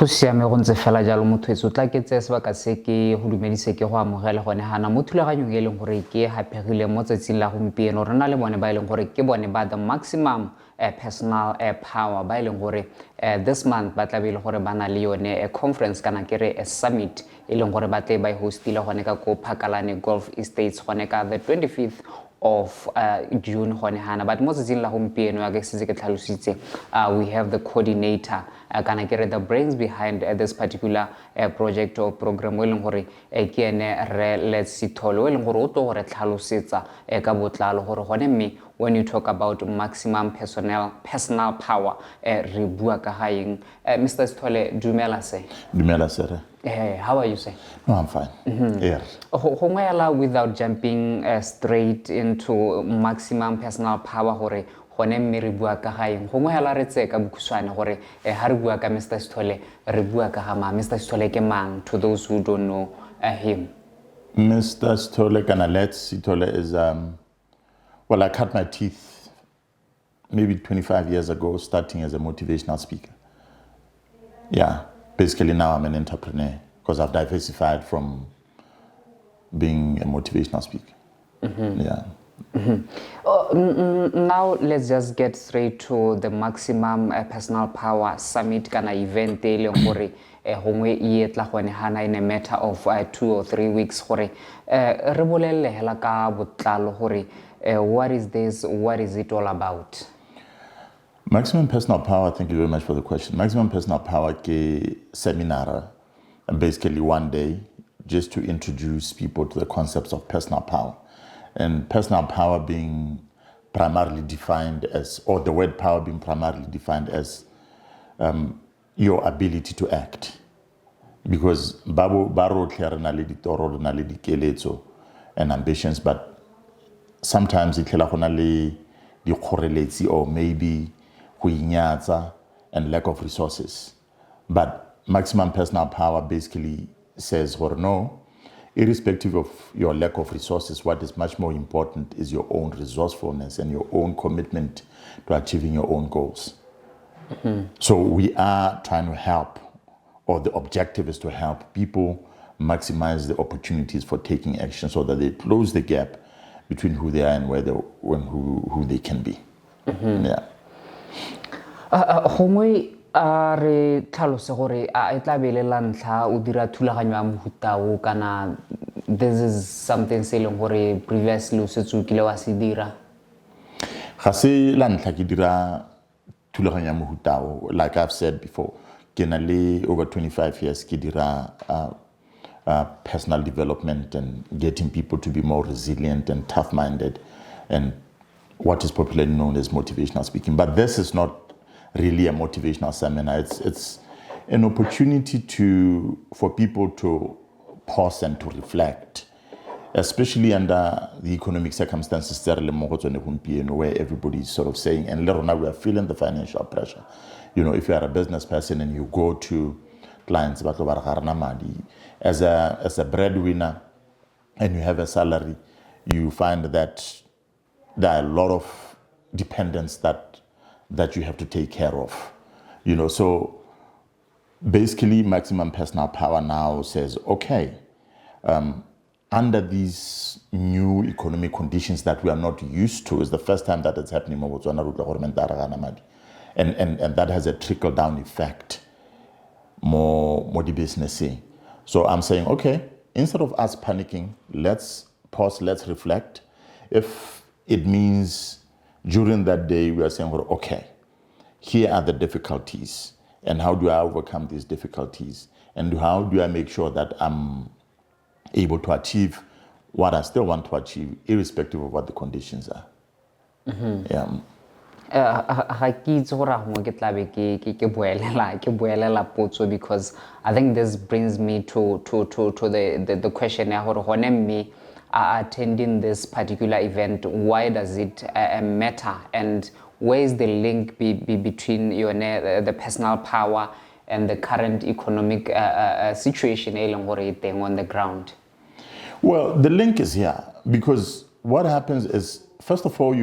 siame go ntse fela jalo motho etso tla ke tse sebaka se ke go dumedise ke go amogela gone hana mo thulaganyong e leng gore ke hapegile mo tsatsing la gompieno rena le bone ba e leng gore ke bone ba the maximum personal power ba e leng gore this month ba tla be ile gore bana le yone a conference kana kere a summit e leng gore ba tle ba hostile gone ka ko Phakalane Golf Estates gone ka the 25th of June gone hana but mo tsatsing la gompieno ya ke se ke tlhalositse we have the coordinator kana kere the brains behind this particular project or program we leng gore ke ene re let's see tholo we leng gore o tlo gore tlhalosetsa ka botlalo gore gone mme when you talk about maximum personal power re bua ka gaeng Mr. Sithole dumela se how are you sir? No, I'm fine. Yeah. Without jumping straight into maximum personal power gore gone mme re bua ka gaeng gongwe hela re tse ka bokhuswane gore ha re bua ka Mr. Sithole re bua ka ga ma Mr. Sithole ke mang to those who don't know him? Mr. Sithole Sithole is well, I cut my teeth maybe 25 years ago starting as a motivational speaker. Yeah, basically now I'm an entrepreneur because I've diversified from being a motivational speaker. Yeah. Now let's just get straight to the maximum personal power summit kana event e leng gore gongwe e etla gone hana in a matter of 2 or 3 weeks gore re bolelle hela ka botlalo gore what is this, what is it all about? Maximum personal power, thank you very much for the question. Maximum personal power ke seminar, basically one day just to introduce people to the concepts of personal power. And personal power being primarily defined as, or the word power being primarily defined as your ability to act. Because baro and ambitions, but sometimes it correlates or maybe and lack of resources. But maximum personal power basically says, or no, irrespective of your lack of resources, what is much more important is your own resourcefulness and your own commitment to achieving your own goals. So we are trying to help, or the objective is to help people maximize the opportunities for taking action so that they close the gap between who they are and who they can be. Yeah. Re tlhalose gore a tla be le la ntlha o dira thulaganyo ya mohutao kana this is something se leng gore previously o setse o kile wa se dira? Ga se la ntlha ke dira thulaganyo ya mohutao. Like I've said before, ke na le over 25 years ke dira personal development and getting people to be more resilient and tough-minded and what is popularly known as motivational speaking. But this is not really a motivational seminar. It's an opportunity for people to pause and to reflect, especially under the economic circumstances where everybody is sort of saying, and later on we are feeling the financial pressure. You know, if you are a business person and you go to clients, as a breadwinner and you have a salary, you find that there are a lot of dependents that you have to take care of, you know. So basically maximum personal power now says, okay, under these new economic conditions that we are not used to, it's the first time that it's happening, and that has a trickle down effect more the business. So I'm saying, okay, instead of us panicking, let's pause, let's reflect. If it means during that day, we are saying, well, okay, here are the difficulties, and how do I overcome these difficulties? And how do I make sure that I'm able to achieve what I still want to achieve, irrespective of what the conditions are? Yeah. Because I think this brings me to the question attending this particular event. Why does it matter, and where is the link between the personal power and the current economic situation on the ground? Well, the link is here because what happens is, first of all,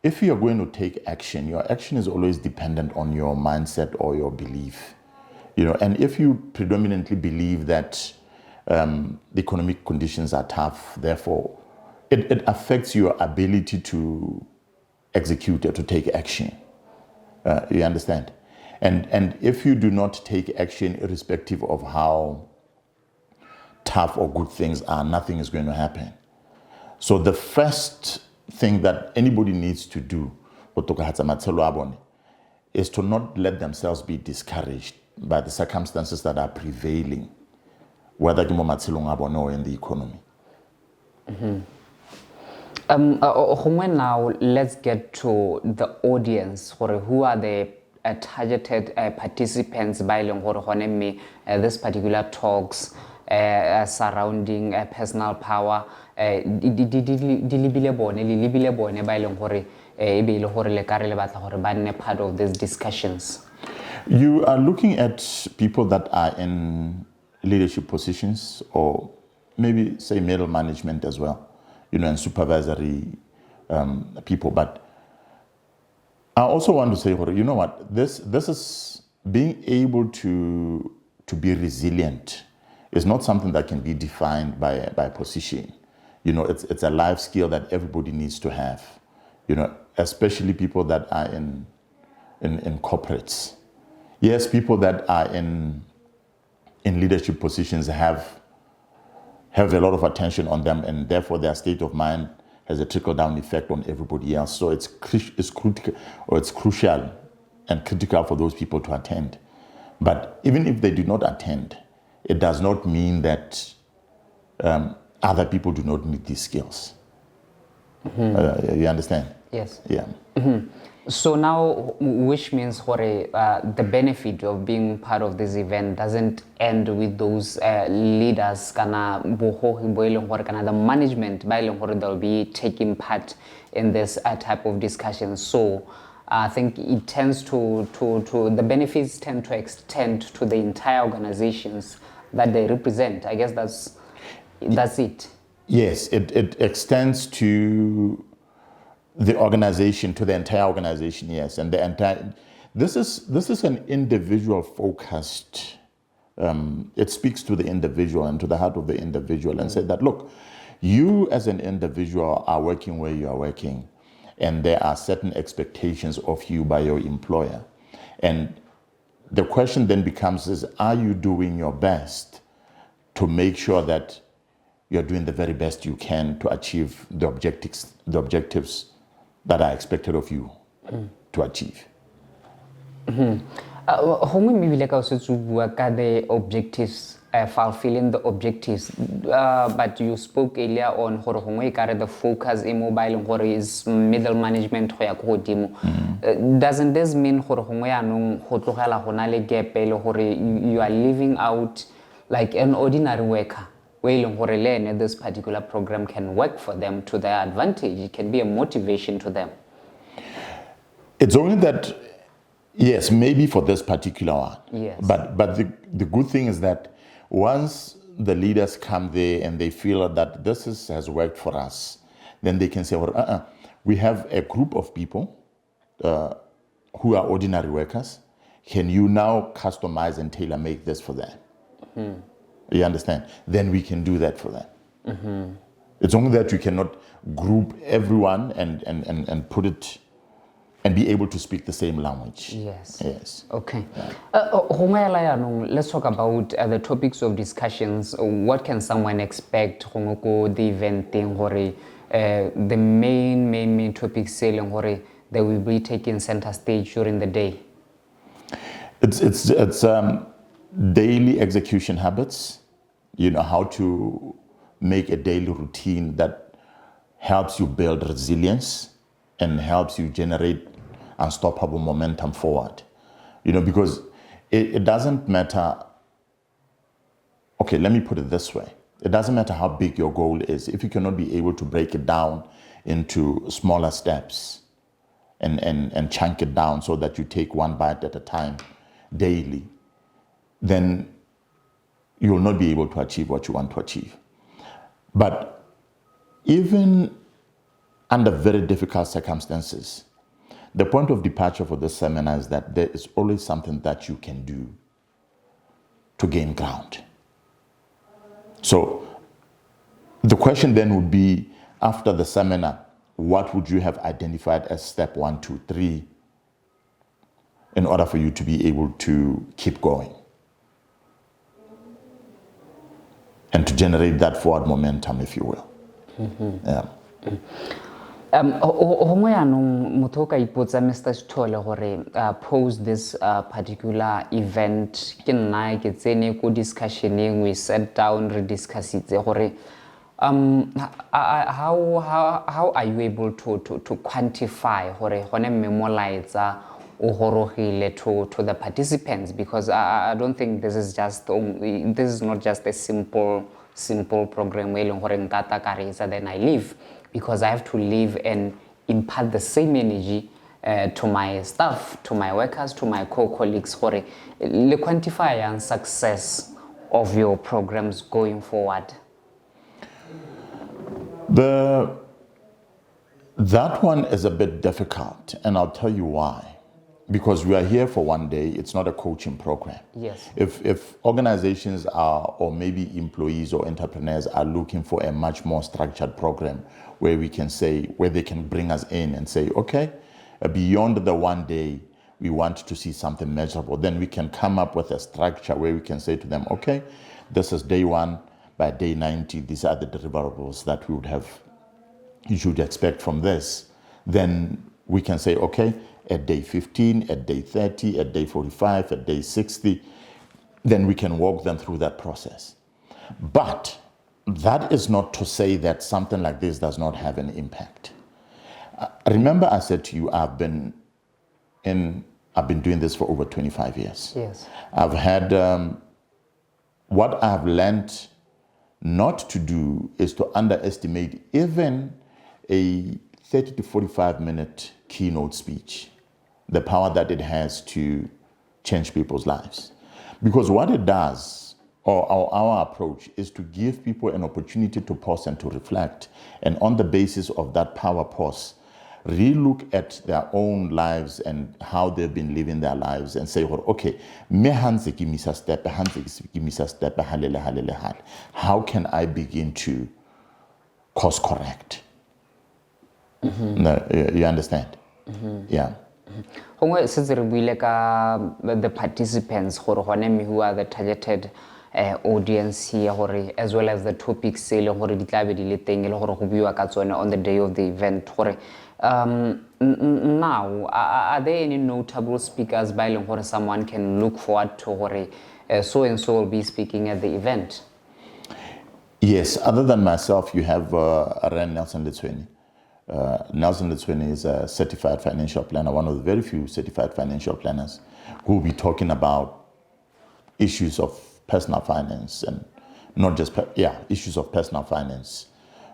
if you are going to take action, your action is always dependent on your mindset or your belief. And if you predominantly believe that the economic conditions are tough, therefore, it affects your ability to execute or to take action. You understand? And if you do not take action irrespective of how tough or good things are, nothing is going to happen. So the first thing that anybody needs to do is to not let themselves be discouraged by the circumstances that are prevailing, whether or in the economy. Now let's get to the audience. Who are the targeted participants by this particular talks surrounding personal power? Part of these discussions. You are looking at people that are in leadership positions, or maybe say middle management as well, and supervisory people. But I also want to say, you know what, this is being able to be resilient is not something that can be defined by position. It's a life skill that everybody needs to have, especially people that are in corporates. Yes, people that are in leadership positions have a lot of attention on them, and therefore their state of mind has a trickle-down effect on everybody else. So it's critical, or it's crucial and critical for those people to attend. But even if they do not attend, it does not mean that other people do not need these skills. You understand? Yes. Yeah. So now, which means the benefit of being part of this event doesn't end with those leaders, the management, they'll be taking part in this type of discussion. So I think it tends to the benefits tend to extend to the entire organizations that they represent. I guess that's it. Yes, it extends to the organization, to the entire organization, yes. And the entire, this is an individual focused, it speaks to the individual and to the heart of the individual, and said that, look, you as an individual are working where you are working, and there are certain expectations of you by your employer. And the question then becomes is, are you doing your best to make sure that you're doing the very best you can to achieve the objectives that are expected of you to achieve? The objectives, fulfilling the objectives, but you spoke earlier on the focus in mobile is middle management. Doesn't this mean you are living out like an ordinary worker? This particular program can work for them to their advantage. It can be a motivation to them. It's only that, yes, maybe for this particular one. Yes. But the good thing is that once the leaders come there and they feel that this has worked for us, then they can say, well, we have a group of people who are ordinary workers. Can you now customize and tailor make this for them? You understand? Then we can do that for them. It's only that you cannot group everyone and put it and be able to speak the same language. Yes. Yes. Okay. Let's talk about the topics of discussions. What can someone expect the event thing, the main topics selling they will be taking center stage during the day? It's daily execution habits, how to make a daily routine that helps you build resilience and helps you generate unstoppable momentum forward. Because it doesn't matter. Okay, let me put it this way. It doesn't matter how big your goal is. If you cannot be able to break it down into smaller steps and chunk it down so that you take one bite at a time daily, then you will not be able to achieve what you want to achieve. But even under very difficult circumstances, the point of departure for this seminar is that there is always something that you can do to gain ground. So the question then would be, after the seminar, what would you have identified as step 1, 2, 3 in order for you to be able to keep going and to generate that forward momentum, if you will? Yeah. Hongwe yaanong motho o ka ipotsa Mr. Sithole gore post this particular event ke nna ke tsene ko discussioneng, we sat down re discussitse gore how are you able to quantify gore gone mme molaetsa o gorogile to the participants, because I don't think this is not just a simple program where leng gore nka ta ka reetsa then I leave, because I have to live and impart the same energy to my staff, to my workers, to my co-colleagues, gore le quantify and success of your programs going forward. That one is a bit difficult, and I'll tell you why. Because we are here for one day, it's not a coaching program. Yes. If organizations are, or maybe employees or entrepreneurs are looking for a much more structured program where we can say, where they can bring us in and say, okay, beyond the one day, we want to see something measurable, then we can come up with a structure where we can say to them, okay, this is day 1, by day 90, these are the deliverables that we would have, you should expect from this. Then we can say, okay, at day 15, at day 30, at day 45, at day 60, then we can walk them through that process. But that is not to say that something like this does not have an impact. Remember I said to you, I've been doing this for over 25 years. Yes. I've had, what I've learned not to do is to underestimate even a 30 to 45 minute keynote speech, the power that it has to change people's lives. Because what it does, or our approach, is to give people an opportunity to pause and to reflect. And on the basis of that power pause, relook at their own lives and how they've been living their lives and say, well, okay, how can I begin to course correct? No, you understand? Yeah. Since the participants who are the targeted audience here, as well as the topics on the day of the event, now are there any notable speakers by someone can look forward to so and so will be speaking at the event? Yes, other than myself, you have Ren Nelson Litsweni. Nelson Litsweni is a certified financial planner, one of the very few certified financial planners who will be talking about issues of personal finance, and not just, issues of personal finance.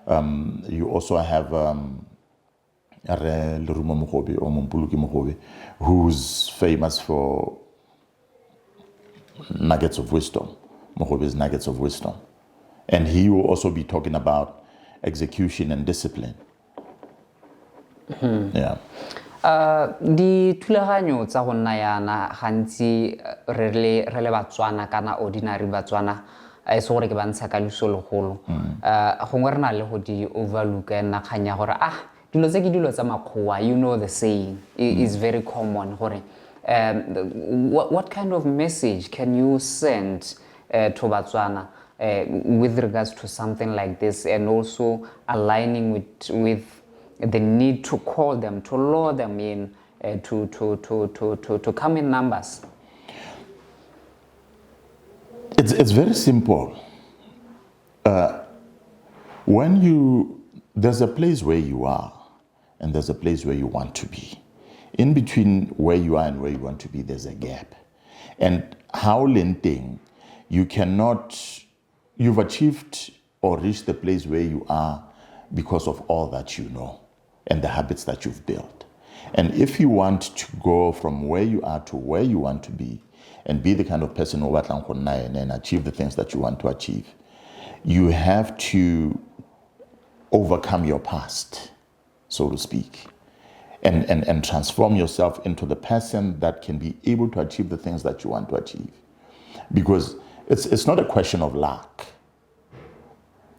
You also have who's famous for nuggets of wisdom, Mogobe's nuggets of wisdom. And he will also be talking about execution and discipline. Yeah. Di thulaganyo tsa go nna yana gantsi re le Batswana kana ordinary Batswana a se gore ke bantsha ka lesologolo gongwe re na le go di overlook nna kganya gore dilo tse ke dilo tsa makgowa, you know, the saying is very common gore what kind of message can you send to Batswana with regards to something like this, and also aligning with the need to call them, to lure them in, to come in numbers? It's very simple. There's a place where you are, and there's a place where you want to be. In between where you are and where you want to be, there's a gap. And how linting, you've achieved or reached the place where you are because of all that you know and the habits that you've built. And if you want to go from where you are to where you want to be and be the kind of person who and achieve the things that you want to achieve, you have to overcome your past, so to speak, and transform yourself into the person that can be able to achieve the things that you want to achieve. Because it's not a question of luck.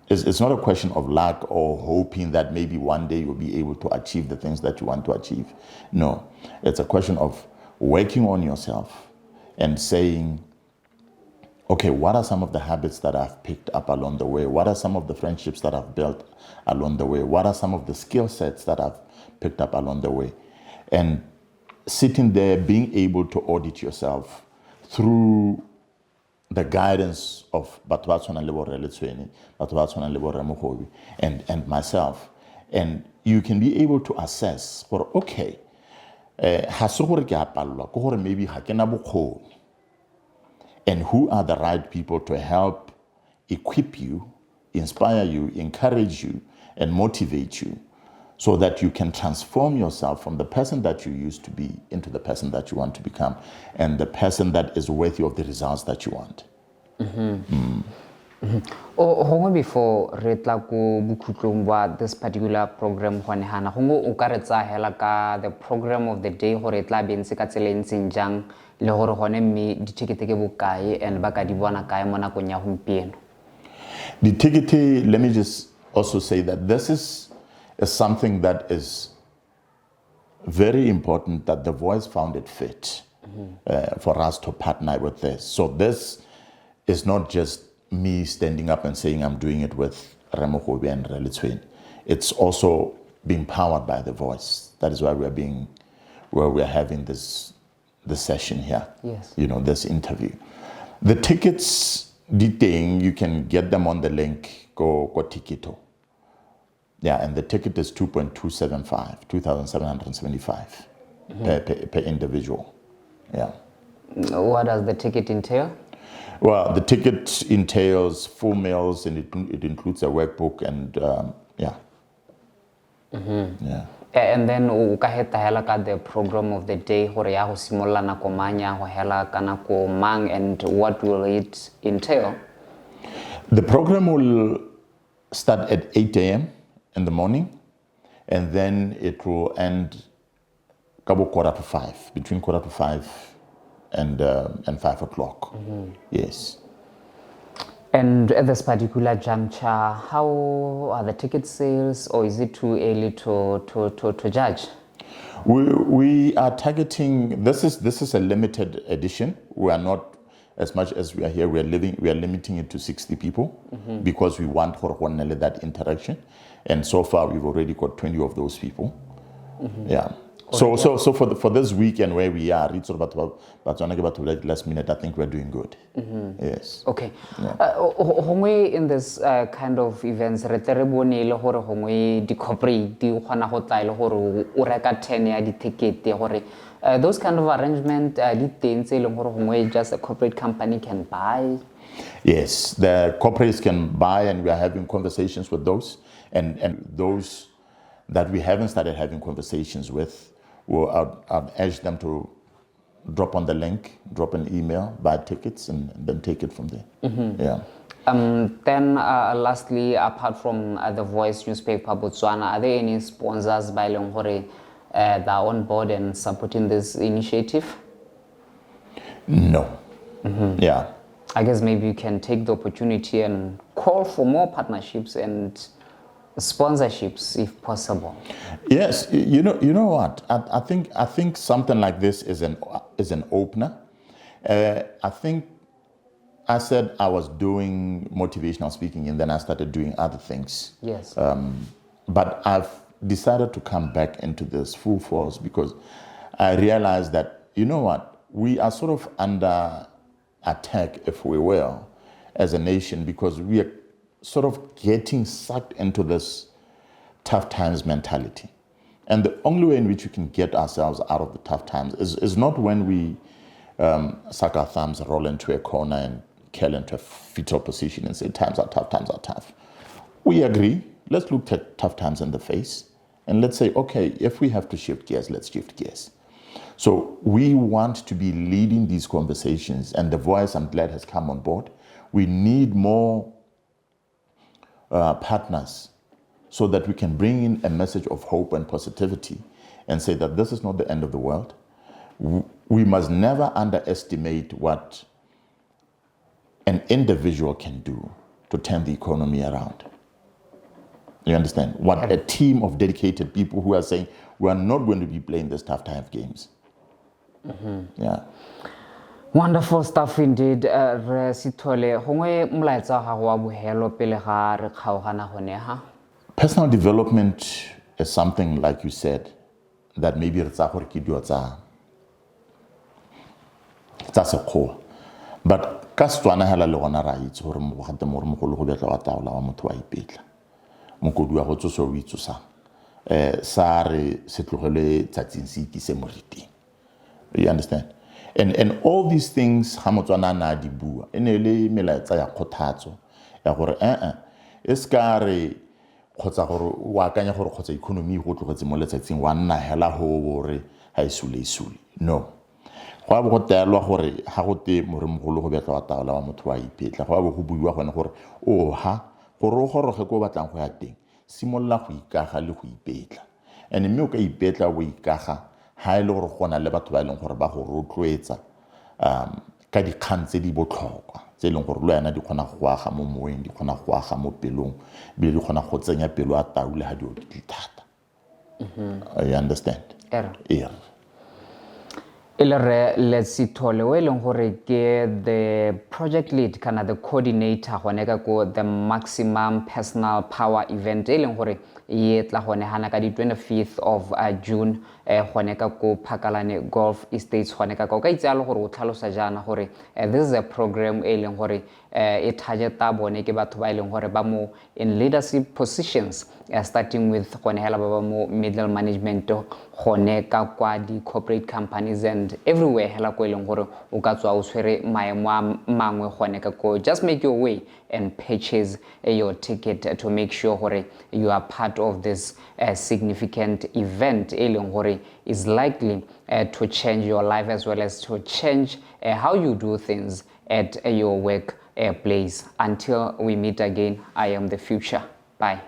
It's not a question of luck or hoping that maybe one day you'll be able to achieve the things that you want to achieve. No, it's a question of working on yourself and saying, okay, what are some of the habits that I've picked up along the way? What are some of the friendships that I've built along the way? What are some of the skill sets that I've picked up along the way? And sitting there, being able to audit yourself through the guidance of and myself. And you can be able to assess, for okay, maybe and who are the right people to help equip you, inspire you, encourage you, and motivate you so that you can transform yourself from the person that you used to be into the person that you want to become and the person that is worthy of the results that you want. Hongo before re tla ko bukhutlong wa this particular program gone hana hongo o ka re tsa hela ka the program of the day gore tla bentse ka tselentseng jang le gore gone mme di ticket ke bokae and ba ka di bona kae mo nakong ya gompieno. The ticket, let me just also say that this is something that is very important, that The Voice found it fit for us to partner with this. So this is not just me standing up and saying I'm doing it with Remogobe and Relitswin. It's also being powered by The Voice. That is why we're having this session here. Yes. You know, this interview. The tickets, the thing, you can get them on the link, go Tikito. Yeah, and the ticket is 2,775 per individual. Yeah. What does the ticket entail? Well, the ticket entails full meals and it includes a workbook and yeah. Yeah. And then o ka heta hela ka the program of the day gore ya go simolla na ko manya go hela kana ko mang and what will it entail? The program will start at 8 a.m. in the morning and then it will end quarter to 5, between quarter to 5 and 5 o'clock. Yes. And at this particular juncture, how are the ticket sales, or is it too early to judge? We are targeting. This is a limited edition. We are not, as much as we are here. We are limiting it to 60 people because we want that interaction. And so far, we've already got 20 of those people. Yeah. So for this weekend where we are, it's about last minute. I think we're doing good. Yes. Okay. Hongwe in this kind of events, re tle re bone le gore hongwe di corporate di gona go tla ile gore o reka 10 ya di ticket gore those kind of arrangement di teng tse ile gore hongwe just a corporate company can buy. Yes, the corporates can buy, and we are having conversations with those, and those that we haven't started having conversations with. I'd urge them to drop on the link, drop an email, buy tickets, and then take it from there. Yeah. Then lastly, apart from the Voice newspaper Botswana, are there any sponsors by Longore that are on board and supporting this initiative? No. Yeah. I guess maybe you can take the opportunity and call for more partnerships and sponsorships if possible. Yes, you know what? I think something like this is an opener. I think I said I was doing motivational speaking and then I started doing other things. Yes. But I've decided to come back into this full force because I realized that, you know what, we are sort of under attack, if we will, as a nation, because we are sort of getting sucked into this tough times mentality. And the only way in which we can get ourselves out of the tough times is not when we suck our thumbs, roll into a corner and curl into a fetal position and say times are tough, times are tough. We agree. Let's look at tough times in the face and let's say, okay, if we have to shift gears, let's shift gears. So we want to be leading these conversations, and The Voice, I'm glad, has come on board. We need more partners so that we can bring in a message of hope and positivity and say that this is not the end of the world. We must never underestimate what an individual can do to turn the economy around. You understand? What a team of dedicated people who are saying, we are not going to be playing this tough time games. Yeah. Wonderful stuff indeed. Re Sithole, gongwe molaetsa ga go wa bohelo pele ga re kgaogana gone ha? Personal development is something, like you said, that maybe re tsa gore ke dio tsa sekgowa. But ka Setswana hela le gona ra itse gore mo gate mo re mogolo go betla wa taola wa motho wa ipetla. Mokodi wa go tsoso o itsosa. Sa re se tlogele tsatsing se ikise moriti. You understand? And all these things ha Motswana na di bua ene le melaetsa ya kgothatso ya gore e ska re khotsa gore wa akanya gore khotsa economy go tlogetse mo letsatsing wa nna hela ho bore ha isule. No. Go a bo go taelwa gore ha go te more mogolo go betla wa taola wa motho wa ipetla go a bo go buiwa gone gore ha gore o goroge go batlang go ya teng simolla go ikaga le go ipetla and mme o ka ipetla o ikaga ha ile gore gona le batho ba ileng gore ba go rotloetsa ka dikgang tse di botlhokwa tse ileng gore lo yana di kgona go aga mo moeng di kgona go aga mo pelong bile di kgona go tsenya pelo a taule ha di o di thata. You understand? Yeah. Let's see Sithole we leng gore ke the project lead kana the coordinator gone ka go the maximum personal power event e leng gore e tla gone hana ka di 25th of June gone ka go Phakalane Golf Estates gone ka itse a le gore o tlhalosa jana gore this is a program e leng gore e targeta bone ke batho ba e leng gore ba mo in leadership positions starting with gone hela ba mo middle management gone ka kwa di corporate companies and everywhere hela go eleng gore o ka tswa o tshwere maemo a mangwe gone ka go just make your way and purchase your ticket to make sure gore you are part of this significant event eleng gore is likely to change your life as well as to change how you do things at your work place. Until we meet again, I am the future. Bye.